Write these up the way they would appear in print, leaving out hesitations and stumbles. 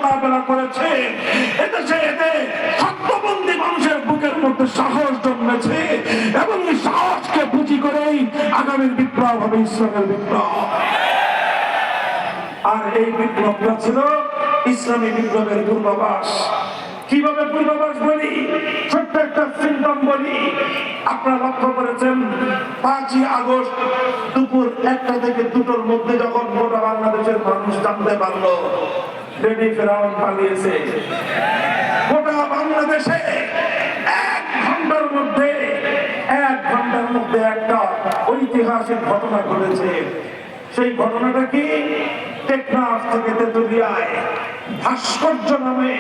মোকাবেলা করেছে। এদেশে এতে সত্যবন্দী মানুষের বুকের মধ্যে সাহস জন্মেছে এবং এই সাহসকে পুঁজি করেই আগামীর বিপ্লব হবে ইসলামের বিপ্লব। আর এই বিপ্লবটা ছিল ইসলামী বিপ্লবের পূর্বাভাস। কিভাবে পূর্বাভাস বলি? ছোট্ট একটা সিম্পটম বলি। আপনারা লক্ষ্য করেছেন 5ই আগস্ট দুপুর 1টা থেকে 2টোর মধ্যে যখন গোটা বাংলাদেশের মানুষ জানতে পারলো লেডি ফেরাউন পালিয়েছে, গোটা বাংলাদেশে 1 ঘন্টার মধ্যে একটা ঐতিহাসিক ঘটনা ঘটেছে। সেই ঘটনাটা কি? টেকনাফ থেকে তেতুলিয়ায় ভাস্কর্য নামে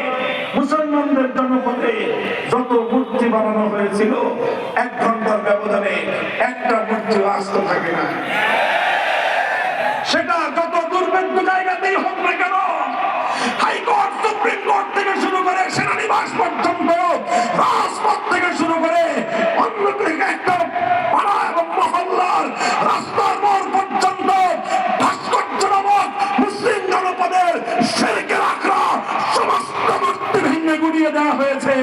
মুসলমানদের জনপদে যত মূর্তি বানানো হয়েছিল 1 ঘন্টার ব্যবধানে একটা মূর্তি আস্ত থাকে না। সেটা যত দুর্ভেদ্য জায়গাতেই হোক না কেন, হাইকোর্ট সুপ্রিম কোর্ট থেকে শুরু করে সেনানিবাস পর্যন্ত, রাজপথ থেকে শুরু করে অন্য একটা পাড়া এবং মহল্লার রাস্তার মোড় পর্যন্ত ভাস্কর্য নামক মুসলিম জনপদের শিরকের আখড়া সমস্ত মূর্তি ভেঙে গুড়িয়ে দেওয়া হয়েছে।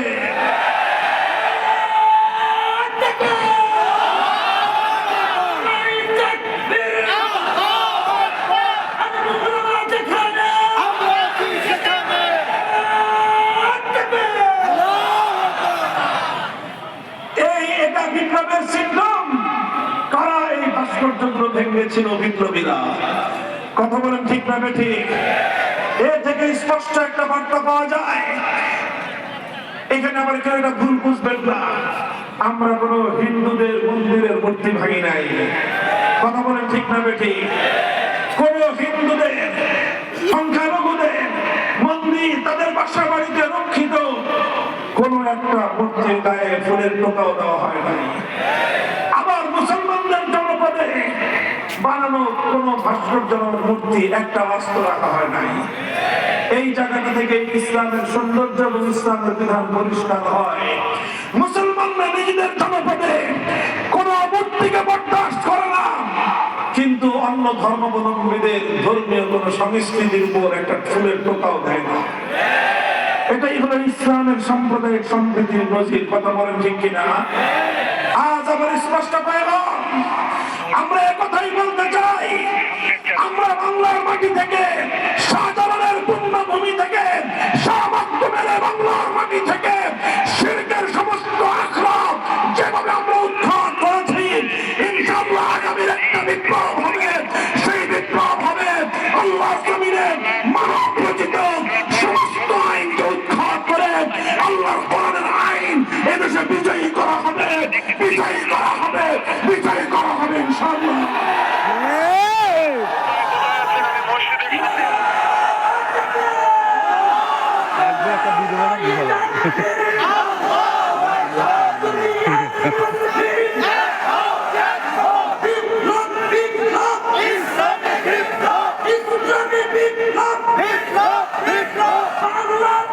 বিপ্লবের সিম্পটম। কারা এই ভাস্কর্যগুলো ভেঙেছিল? বিপ্লবীরা। কথা বলেন ঠিক না ঠিক? এ থেকে স্পষ্ট একটা বার্তা পাওয়া যায়। এখানে আবার কেউ এটা ভুল বুঝবেন না, আমরা কোন হিন্দুদের মন্দিরের মূর্তি ভাঙি নাই। কথা বলেন ঠিক না ঠিক? কোন হিন্দুদের সংখ্যালঘুদের মন্দির, তাদের বাসা বাড়িতে রক্ষিত কোন একটা মূর্তির গায়ে ফুলের টোকাও দেওয়া হয় নাই। আবার মুসলমানদের জনপদে বানানো কোন ভাস্কর্য মূর্তি একটা অস্ত্র রাখা হয় নাই। এই জায়গাটা থেকে ইসলামের সৌন্দর্য এবং ইসলামের বিধান পরিষ্কার হয়। মুসলমানরা নিজেদের জনপদে কোন মূর্তিকে বরদাস্ত করে না, কিন্তু অন্য ধর্মাবলম্বীদের ধর্মীয় কোন সংস্কৃতির উপর একটা ফুলের টোকাও দেয় না। এটাই হলো ইসলামের সাম্প্রদায়িক সম্প্রীতির নজির। কথা বলেন ঠিক কিনা? আজ আবার স্পষ্ট পেলাম। আমরা একথাই বলতে চাই, আমরা বাংলার মাটি থেকে, শাহজালালের পুণ্যভূমি থেকে, শাহ মাকদুমের বাংলার মাটি থেকে শিরকের সমস্ত আখড়া যেভাবে আমরা উদ্ধার করেছি, ইনশাআল্লাহ আগামীর একটা বিপ্লব হবে। সেই বিপ্লব হবে আল্লাহর জমিনে মানব রচিত সমস্ত আইনকে উৎখাত করে আল্লাহর কোরআনের আইন এদেশে বিজয়ী করা হবে, বিজয়ী করা হবে, বিজয়ী করা হবে ইনশাআল্লাহ। বিপ্লব